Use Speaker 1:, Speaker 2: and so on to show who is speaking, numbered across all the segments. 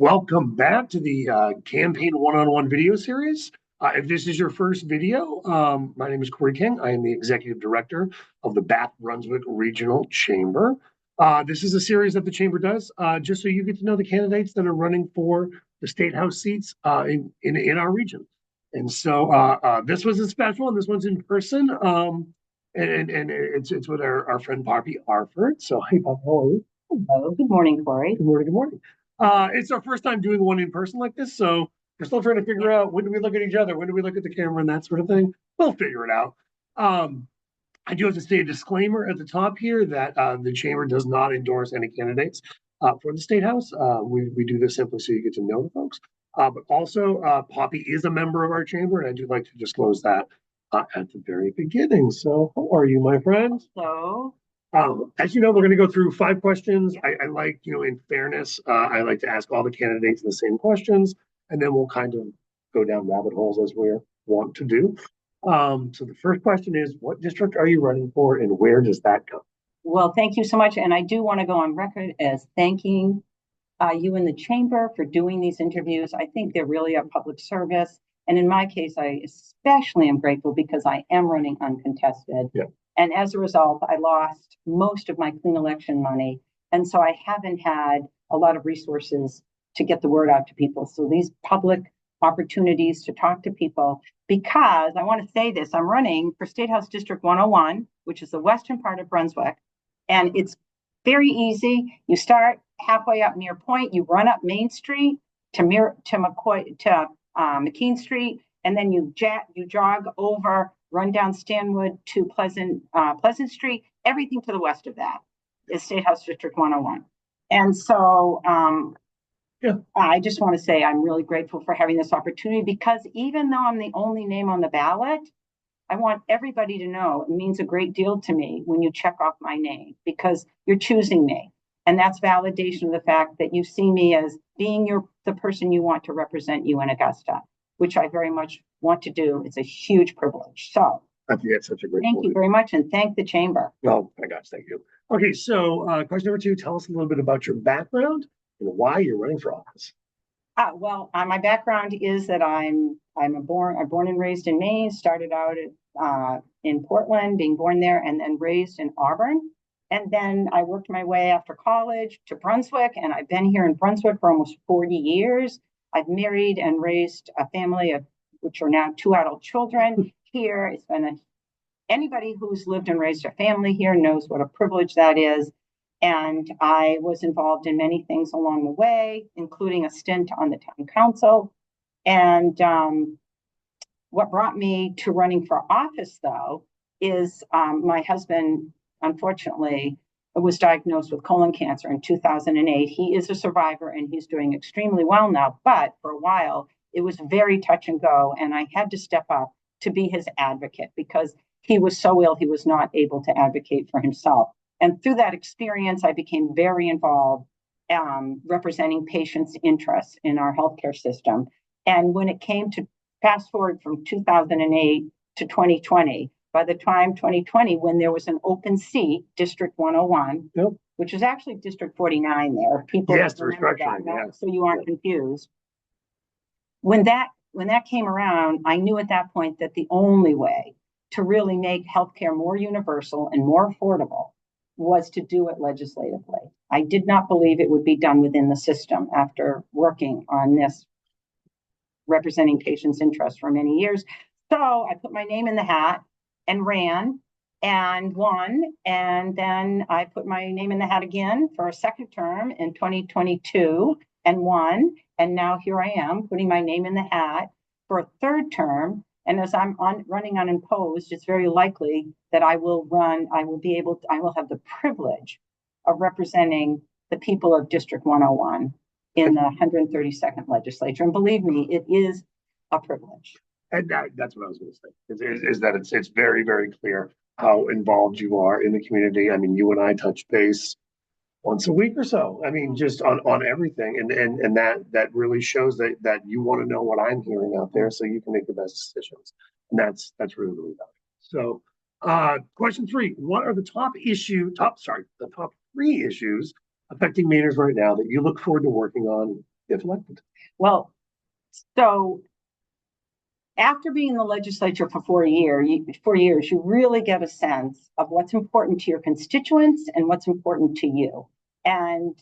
Speaker 1: Welcome back to the campaign one-on-one video series. If this is your first video, my name is Cory King. I am the executive director of the Bath-Brunswick Regional Chamber. This is a series that the chamber does just so you get to know the candidates that are running for the Statehouse seats in our region. And so this was a special, and this one's in person. And it's with our friend Poppy Arford. So hey, Poppy, how are you?
Speaker 2: Hello. Good morning, Cory.
Speaker 1: Good morning. Good morning. It's our first time doing one in person like this, so we're still trying to figure out when do we look at each other, when do we look at the camera, and that sort of thing. We'll figure it out. I do have to say a disclaimer at the top here that the chamber does not endorse any candidates for the State House. We do this simply so you get to know the folks. But also, Poppy is a member of our chamber, and I do like to disclose that at the very beginning. So, how are you, my friend?
Speaker 2: Hello.
Speaker 1: As you know, we're going to go through 5 questions. I like, in fairness, I like to ask all the candidates the same questions, and then we'll kind of go down rabbit holes as we want to do. So the first question is, what district are you running for, and where does that go?
Speaker 2: Well, thank you so much. And I do want to go on record as thanking you and the chamber for doing these interviews. I think they're really a public service. And in my case, I especially am grateful because I am running uncontested.
Speaker 1: Yeah.
Speaker 2: And as a result, I lost most of my clean election money. And so I haven't had a lot of resources to get the word out to people. So these public opportunities to talk to people, because I want to say this, I'm running for Statehouse District 101, which is the western part of Brunswick. And it's very easy. You start halfway up Mere Point, you run up Maine Street to McKeen Street, and then you jog over, run down Stanwood to Pleasant Street. Everything to the west of that is Statehouse District 101. And so I just want to say I'm really grateful for having this opportunity, because even though I'm the only name on the ballot, I want everybody to know it means a great deal to me when you check off my name, because you're choosing me. And that's validation of the fact that you see me as being the person you want to represent you in Augusta, which I very much want to do. It's a huge privilege. So
Speaker 1: That's such a great
Speaker 2: thank you very much, and thank the chamber.
Speaker 1: Oh my gosh, thank you. Okay, so question number 2, tell us a little bit about your background and why you're running for office.
Speaker 2: My background is that I'm born and raised in Maine, started out in Portland, being born there, and then raised in Auburn. And then I worked my way after college to Brunswick, and I've been here in Brunswick for almost 40 years. I've married and raised a family of which are now 2 adult children here. It's been anybody who's lived and raised a family here knows what a privilege that is. And I was involved in many things along the way, including a stint on the town council. And what brought me to running for office, though, is my husband, unfortunately, was diagnosed with colon cancer in 2008. He is a survivor, and he's doing extremely well now. But for a while, it was very touch and go, and I had to step up to be his advocate because he was so ill, he was not able to advocate for himself. And through that experience, I became very involved representing patients' interests in our healthcare system. And when it came to fast forward from 2008 to 2020, by the time 2020, when there was an open seat, District 101, which is actually District 49 there. People remember that, so you aren't confused. When that came around, I knew at that point that the only way to really make healthcare more universal and more affordable was to do it legislatively. I did not believe it would be done within the system after working on this, representing patients' interests for many years. So I put my name in the hat and ran and won. And then I put my name in the hat again for a second term in 2022 and won. And now here I am putting my name in the hat for a third term. And as I'm running unopposed, it's very likely that I will have the privilege of representing the people of District 101 in the 132nd legislature. And believe me, it is a privilege.
Speaker 1: And that's what I was going to say, is that it's very, very clear how involved you are in the community. I mean, you and I touch base once a week or so. I mean, just on everything. And that really shows that you want to know what I'm hearing out there so you can make the best decisions. And that's really, really valuable. So question 3, what are the top 3 issues affecting Mainers right now that you look forward to working on if elected?
Speaker 2: Well, so after being in the legislature for 4 years, you really get a sense of what's important to your constituents and what's important to you. And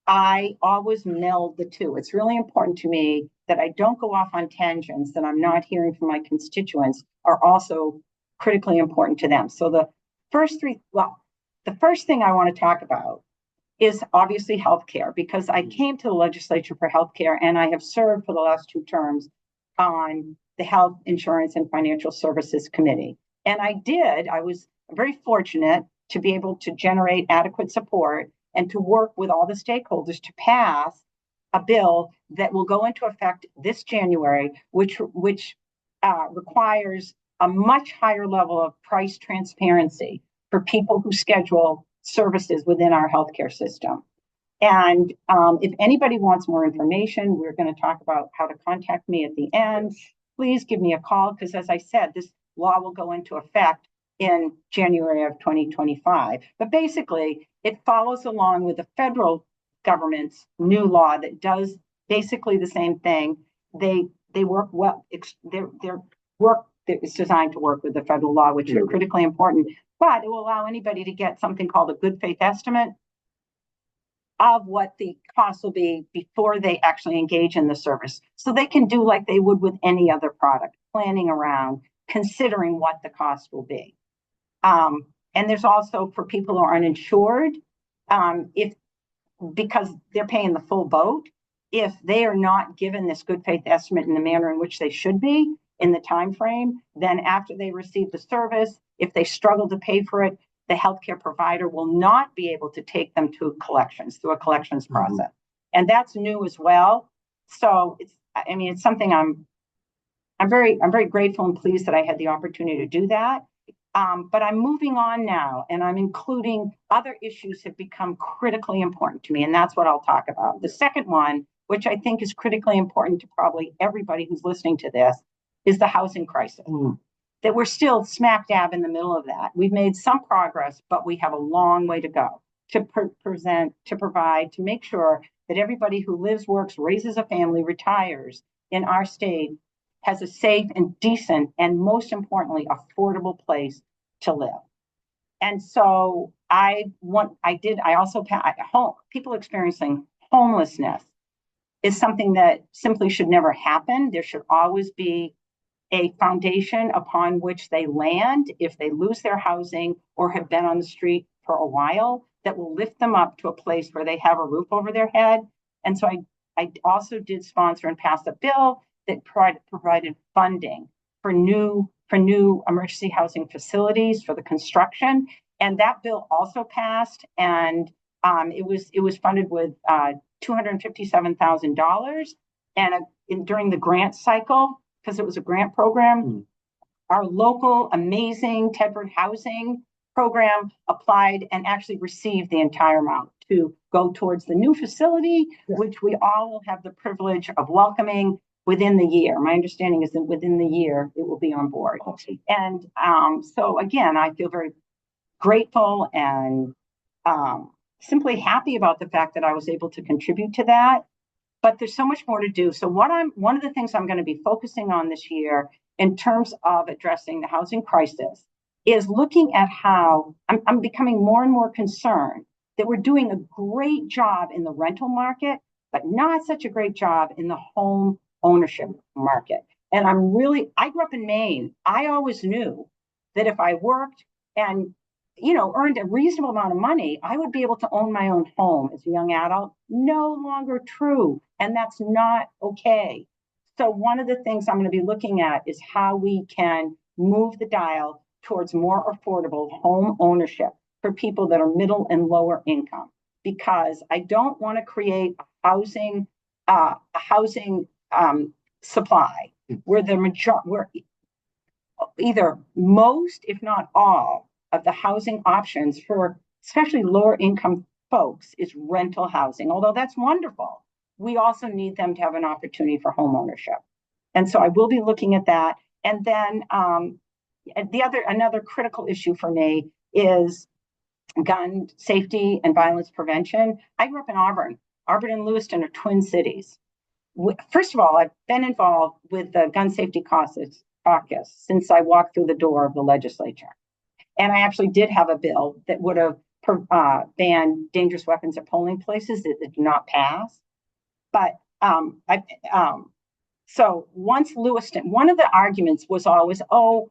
Speaker 2: I always meld the two. It's really important to me that I don't go off on tangents that I'm not hearing from my constituents are also critically important to them. So the first thing I want to talk about is obviously healthcare, because I came to the legislature for healthcare and I have served for the last 2 terms on the Health Insurance and Financial Services Committee. And I was very fortunate to be able to generate adequate support and to work with all the stakeholders to pass a bill that will go into effect this January, which requires a much higher level of price transparency for people who schedule services within our healthcare system. And if anybody wants more information, we're going to talk about how to contact me at the end. Please give me a call, because as I said, this law will go into effect in January of 2025. But basically, it follows along with the federal government's new law that does basically the same thing. They work well. Their work is designed to work with the federal law, which are critically important. But it will allow anybody to get something called a good faith estimate of what the cost will be before they actually engage in the service. So they can do like they would with any other product, planning around, considering what the cost will be. And there's also for people who are uninsured, because they're paying the full boat, if they are not given this good faith estimate in the manner in which they should be in the time frame, then after they receive the service, if they struggle to pay for it, the healthcare provider will not be able to take them to collections through a collections process. And that's new as well. So it's something I'm very grateful and pleased that I had the opportunity to do that. But I'm moving on now, and I'm including other issues have become critically important to me, and that's what I'll talk about. The second one, which I think is critically important to probably everybody who's listening to this, is the housing crisis. That we're still smack dab in the middle of that. We've made some progress, but we have a long way to go to provide, to make sure that everybody who lives, works, raises a family, retires in our state has a safe and decent, and most importantly, affordable place to live. And so people experiencing homelessness is something that simply should never happen. There should always be a foundation upon which they land if they lose their housing or have been on the street for a while, that will lift them up to a place where they have a roof over their head. And so I also did sponsor and pass a bill that provided funding for new emergency housing facilities for the construction. And that bill also passed, and it was funded with $257,000. And during the grant cycle, because it was a grant program, our local amazing Tedford Housing program applied and actually received the entire amount to go towards the new facility, which we all will have the privilege of welcoming within the year. My understanding is that within the year it will be on board. And so again, I feel very grateful and simply happy about the fact that I was able to contribute to that. But there's so much more to do. So one of the things I'm going to be focusing on this year in terms of addressing the housing crisis is looking at how I'm becoming more and more concerned that we're doing a great job in the rental market, but not such a great job in the home ownership market. And I grew up in Maine. I always knew that if I worked and earned a reasonable amount of money, I would be able to own my own home as a young adult. No longer true. And that's not okay. So one of the things I'm going to be looking at is how we can move the dial towards more affordable home ownership for people that are middle and lower income, because I don't want to create a housing supply where where either most, if not all, of the housing options for especially lower income folks is rental housing. Although that's wonderful, we also need them to have an opportunity for home ownership. And so I will be looking at that. And then another critical issue for me is gun safety and violence prevention. I grew up in Auburn. Auburn and Lewiston are twin cities. first of all, I've been involved with the Gun Safety Caucus since I walked through the door of the legislature. And I actually did have a bill that would have banned dangerous weapons at polling places that did not pass. But so once Lewiston, one of the arguments was always, oh,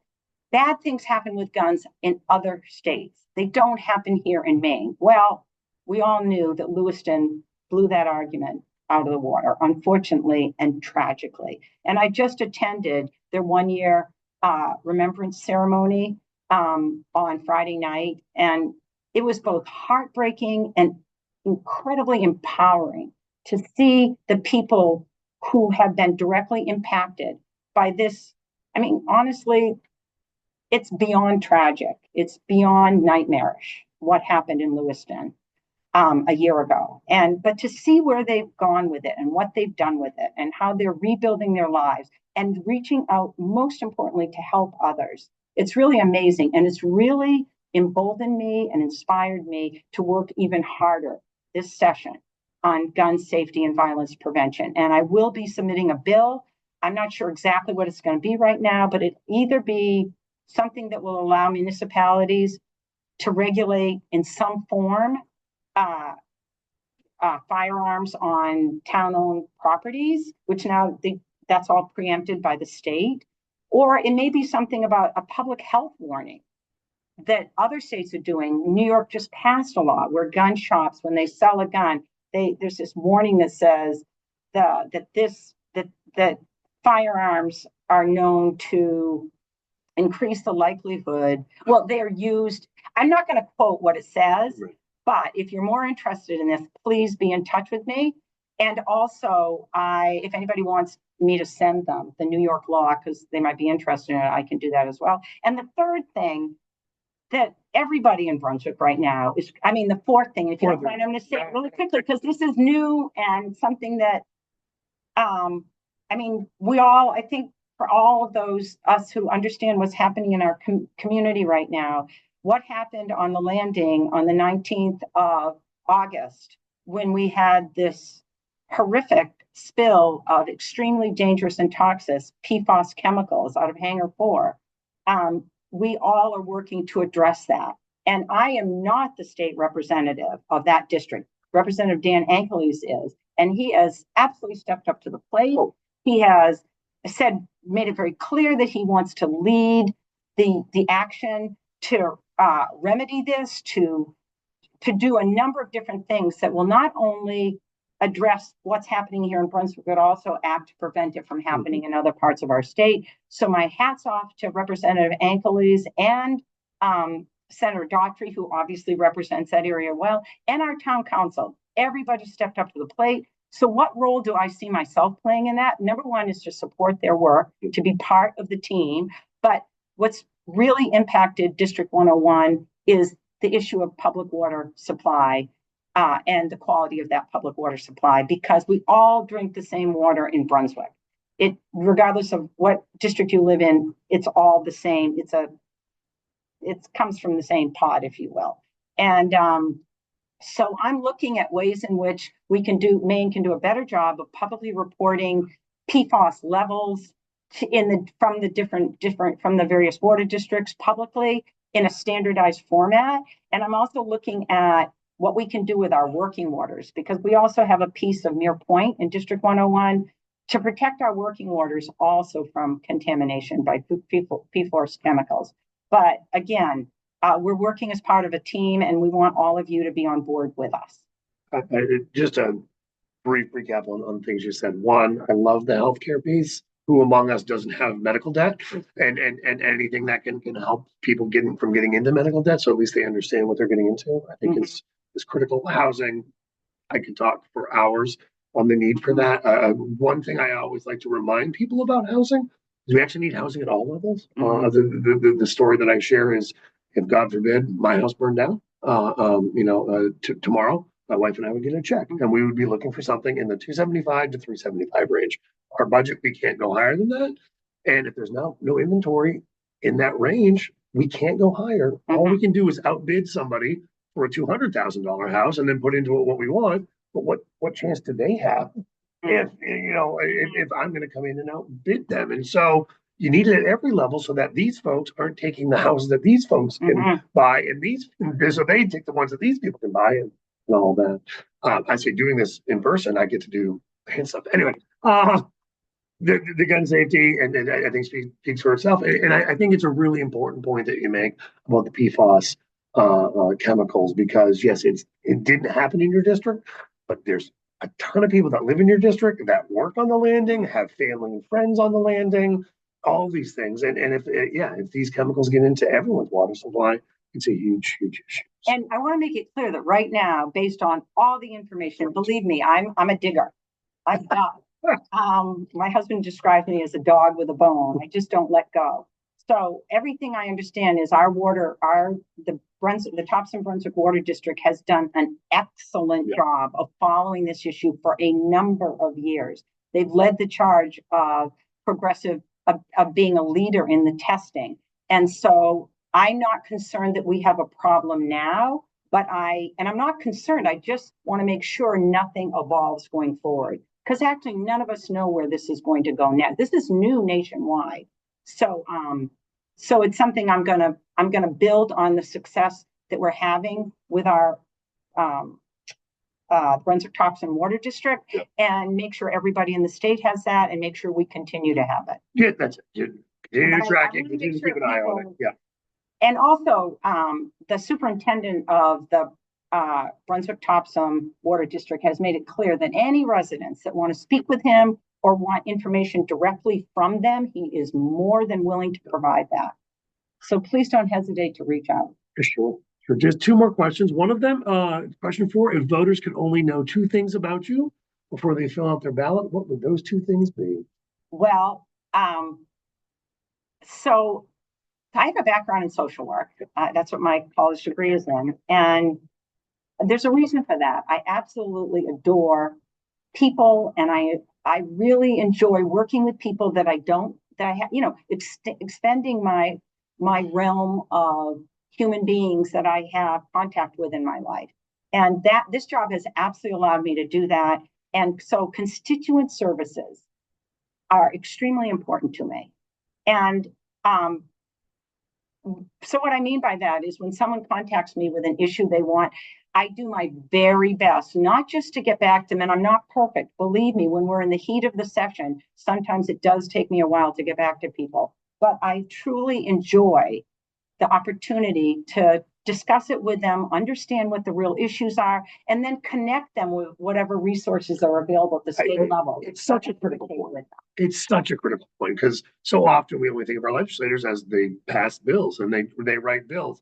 Speaker 2: bad things happen with guns in other states. They don't happen here in Maine. Well, we all knew that Lewiston blew that argument out of the water, unfortunately and tragically. And I just attended their 1-year remembrance ceremony on Friday night. And it was both heartbreaking and incredibly empowering to see the people who have been directly impacted by this. I mean, honestly, it's beyond tragic. It's beyond nightmarish what happened in Lewiston a year ago. But to see where they've gone with it and what they've done with it and how they're rebuilding their lives and reaching out, most importantly, to help others. It's really amazing. And it's really emboldened me and inspired me to work even harder this session on gun safety and violence prevention. And I will be submitting a bill. I'm not sure exactly what it's going to be right now, but it either be something that will allow municipalities to regulate in some form firearms on town-owned properties, which now that's all preempted by the state. Or it may be something about a public health warning that other states are doing. New York just passed a law where gun shops, when they sell a gun, there's this warning that says that firearms are known to increase the likelihood. Well, they're used. I'm not going to quote what it says, right. But if you're more interested in this, please be in touch with me. And also, if anybody wants me to send them the New York law, because they might be interested in it, I can do that as well. And the third thing that everybody in Brunswick right now is, the fourth thing, if you don't mind, I'm going to say it really quickly, because this is new and something that, we all, I think for all of us who understand what's happening in our community right now, what happened on the landing on the 19th of August, when we had this horrific spill of extremely dangerous and toxic PFAS chemicals out of Hangar 4, we all are working to address that. And I am not the state representative of that district. Representative Dan Ankeles is, and he has absolutely stepped up to the plate. He has made it very clear that he wants to lead the action to remedy this, to do a number of different things that will not only address what's happening here in Brunswick, but also act to prevent it from happening in other parts of our state. So my hat's off to Representative Ankeles and Senator Daughtry, who obviously represents that area well, and our town council. Everybody stepped up to the plate. So what role do I see myself playing in that? Number one is to support their work, to be part of the team. But what's really impacted District 101 is the issue of public water supply and the quality of that public water supply, because we all drink the same water in Brunswick. Regardless of what district you live in, it's all the same. It comes from the same pot, if you will. And so I'm looking at ways in which Maine can do a better job of publicly reporting PFAS levels from the various water districts publicly in a standardized format. And I'm also looking at what we can do with our working waters, because we also have a piece of Mere Point in District 101 to protect our working waters also from contamination by PFAS chemicals. But again, we're working as part of a team, and we want all of you to be on board with us.
Speaker 1: Just a brief recap on things you said. One, I love the healthcare piece. Who among us doesn't have medical debt, and anything that can help people getting into medical debt, so at least they understand what they're getting into. I think it's critical. Housing, I could talk for hours on the need for that. One thing I always like to remind people about housing is we actually need housing at all levels. The story that I share is, if God forbid my house burned down, tomorrow, my wife and I would get a check, and we would be looking for something in the 275 to 375 range. Our budget, we can't go higher than that. And if there's no inventory in that range, we can't go higher. All we can do is outbid somebody for a $200,000 house and then put into it what we want. But what chance do they have if I'm going to come in and outbid them. And so you need it at every level so that these folks aren't taking the houses that these folks can buy, and so they take the ones that these people can buy and all that. I say doing this in person, I get to do hand stuff. Anyway, the gun safety, and I think speaks for itself. And I think it's a really important point that you make about the PFAS chemicals, because yes, it didn't happen in your district, but there's a ton of people that live in your district that work on the landing, have family and friends on the landing, all these things. And if these chemicals get into everyone's water supply, it's a huge issue.
Speaker 2: And I want to make it clear that right now, based on all the information, believe me, I'm a digger. I'm not. My husband describes me as a dog with a bone. I just don't let go. So everything I understand is the Thompson-Brunswick Water District has done an excellent job of following this issue for a number of years. They've led the charge of of being a leader in the testing. And so I'm not concerned that we have a problem now, and I'm not concerned. I just want to make sure nothing evolves going forward, because actually none of us know where this is going to go next. This is new nationwide. So it's something I'm gonna build on the success that we're having with our Brunswick Thompson Water District, and make sure everybody in the state has that, and make sure we continue to have it.
Speaker 1: Yeah, that's it. Continue to track it, continue to keep an eye on it. Yeah.
Speaker 2: And also, the superintendent of the Brunswick Thompson Water District has made it clear that any residents that want to speak with him or want information directly from them, he is more than willing to provide that. So please don't hesitate to reach out.
Speaker 1: For sure. Just two more questions. One of them, question 4, if voters could only know 2 things about you before they fill out their ballot, what would those 2 things be?
Speaker 2: Well, so I have a background in social work. That's what my college degree is in. And there's a reason for that. I absolutely adore people, and I really enjoy working with people expanding my realm of human beings that I have contact with in my life. And this job has absolutely allowed me to do that. And so constituent services are extremely important to me. And so what I mean by that is when someone contacts me with an issue they want, I do my very best, not just to get back to them, and I'm not perfect. Believe me, when we're in the heat of the session, sometimes it does take me a while to get back to people, but I truly enjoy the opportunity to discuss it with them, understand what the real issues are, and then connect them with whatever resources are available at the state level.
Speaker 1: It's such a critical point. It's such a critical point, because so often we only think of our legislators as they pass bills and they write bills,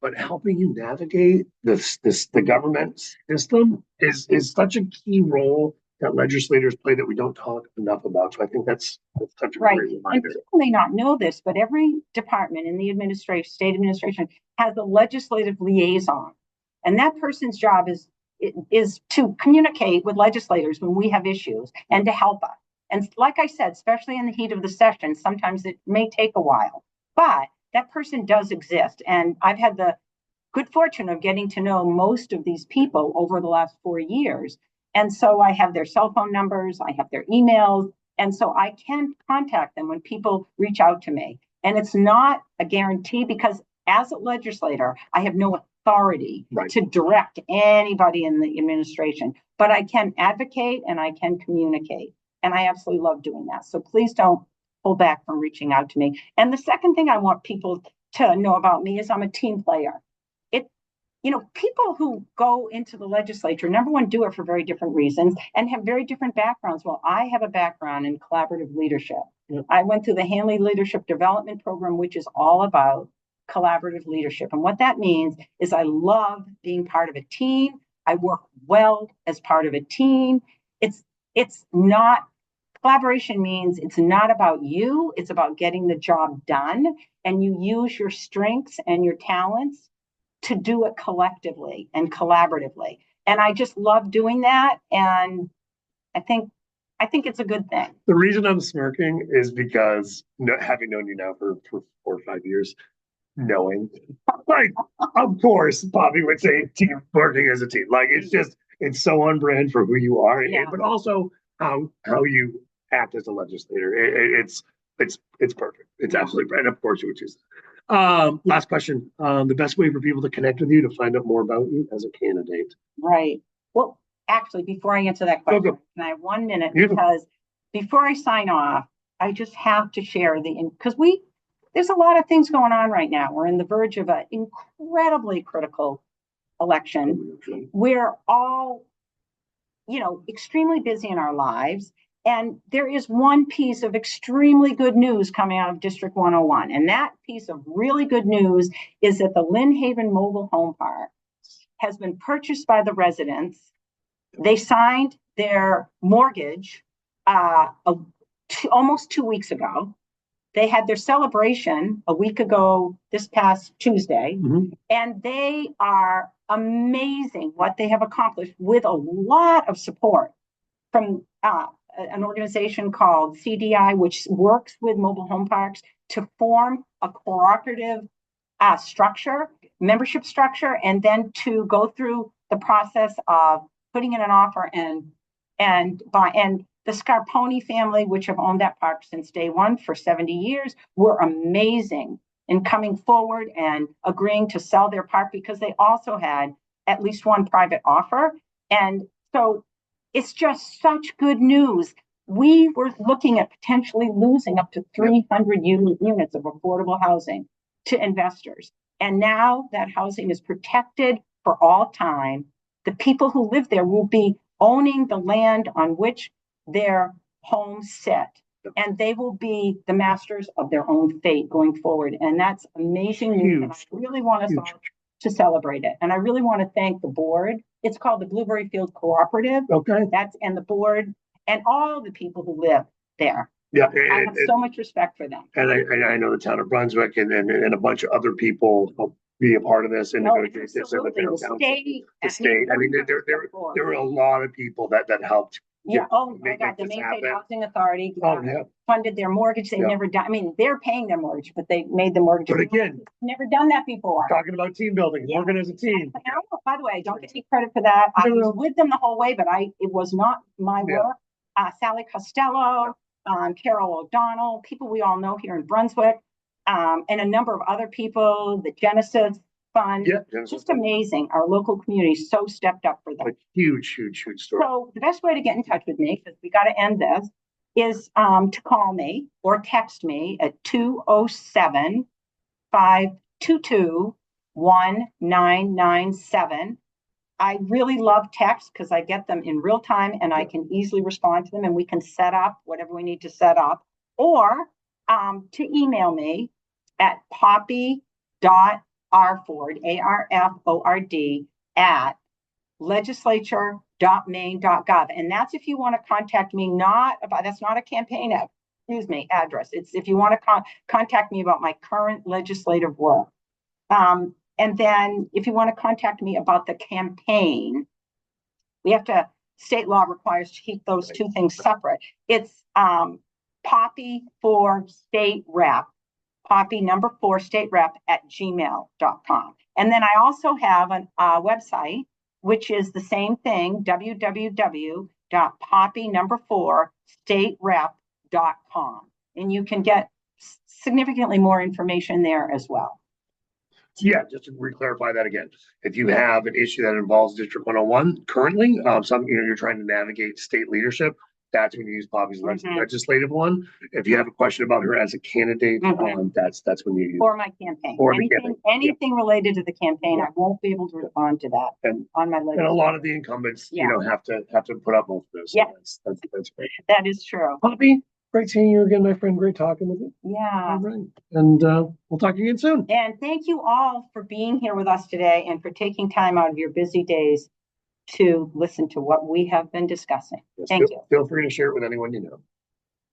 Speaker 1: but helping you navigate the government system is such a key role that legislators play that we don't talk enough about. So I think that's such a great reminder.
Speaker 2: And people may not know this, but every department in the state administration has a legislative liaison. And that person's job is to communicate with legislators when we have issues and to help us. And like I said, especially in the heat of the session, sometimes it may take a while, but that person does exist. And I've had the good fortune of getting to know most of these people over the last 4 years. And so I have their cell phone numbers, I have their emails, and so I can contact them when people reach out to me. And it's not a guarantee, because as a legislator, I have no authority to direct anybody in the administration, but I can advocate and I can communicate. And I absolutely love doing that. So please don't hold back from reaching out to me. And the second thing I want people to know about me is I'm a team player. People who go into the legislature, number one, do it for very different reasons and have very different backgrounds. Well, I have a background in collaborative leadership. I went through the Hanley Leadership Development Program, which is all about collaborative leadership. And what that means is I love being part of a team. I work well as part of a team. Collaboration means it's not about you, it's about getting the job done. And you use your strengths and your talents to do it collectively and collaboratively. And I just love doing that. And I think it's a good thing.
Speaker 1: The reason I'm smirking is because having known you now for 4 or 5 years, knowing, of course, Bobby would say team working as a team. It's so on brand for who you are.
Speaker 2: Yeah.
Speaker 1: But also, how you act as a legislator. It's perfect. It's absolutely right. And of course you would choose. Last question. The best way for people to connect with you to find out more about you as a candidate.
Speaker 2: Right. Well, actually, before I answer that question,
Speaker 1: Go.
Speaker 2: can I have 1 minute?
Speaker 1: Yeah.
Speaker 2: Because before I sign off, I just have to share because there's a lot of things going on right now. We're in the verge of an incredibly critical election. We're all, extremely busy in our lives. And there is one piece of extremely good news coming out of District 101. And that piece of really good news is that the Lynn Haven Mobile Home Park has been purchased by the residents. They signed their mortgage almost 2 weeks ago. They had their celebration a week ago, this past Tuesday, and they are amazing what they have accomplished with a lot of support from an organization called CDI, which works with mobile home parks to form a cooperative membership structure, and then to go through the process of putting in an offer and the Scarponi family, which have owned that park since day one for 70 years, were amazing in coming forward and agreeing to sell their park because they also had at least one private offer. And so it's just such good news. We were looking at potentially losing up to 300 units of affordable housing to investors. And now that housing is protected for all time. The people who live there will be owning the land on which their homes sit, and they will be the masters of their own fate going forward. And that's amazing news. And I really want us all to celebrate it. And I really want to thank the board. It's called the Blueberry Field Cooperative.
Speaker 1: Okay.
Speaker 2: And the board and all the people who live there.
Speaker 1: Yeah,
Speaker 2: I have so much respect for them.
Speaker 1: And I know the town of Brunswick and a bunch of other people will be a part of this and negotiate this. The state. I mean, there were a lot of people that helped.
Speaker 2: Yeah. Oh my God. The Maine State Housing Authority funded their mortgage. They've never done. I mean, they're paying their mortgage, but they made the mortgage.
Speaker 1: But again,
Speaker 2: never done that before.
Speaker 1: Talking about team building, working as a team.
Speaker 2: By the way, don't get any credit for that. I was with them the whole way, but it was not my work. Sally Costello, Carol O'Donnell, people we all know here in Brunswick, and a number of other people. The Genesis Fund, just amazing. Our local community so stepped up for them.
Speaker 1: A huge story.
Speaker 2: So the best way to get in touch with me, because we got to end this, is to call me or text me at 207-522-1997. I really love text because I get them in real time and I can easily respond to them, and we can set up whatever we need to set up, or to email me at poppy.arford, ARFORD, at legislature.maine.gov. And that's if you want to contact me, that's not a campaign address. It's if you want to contact me about my current legislative work. And then if you want to contact me about the campaign, state law requires to keep those two things separate. It's Poppy for State Rep, Poppy #4 State Rep at gmail.com. And then I also have a website, which is the same thing, www.poppy4staterep.com. And you can get significantly more information there as well.
Speaker 1: Yeah, just to re-clarify that again, if you have an issue that involves District 101 currently, you're trying to navigate state leadership, that's when you use Poppy's legislative one. If you have a question about her as a candidate, that's when you use.
Speaker 2: For my campaign. Anything related to the campaign, I won't be able to respond to that on my legislative.
Speaker 1: And a lot of the incumbents, have to put up both of those.
Speaker 2: Yeah,
Speaker 1: so that's great.
Speaker 2: That is true.
Speaker 1: Poppy, great seeing you again, my friend. Great talking with you.
Speaker 2: Yeah.
Speaker 1: All right. And we'll talk again soon.
Speaker 2: And thank you all for being here with us today and for taking time out of your busy days to listen to what we have been discussing. Thank you.
Speaker 1: Feel free to share it with anyone you know.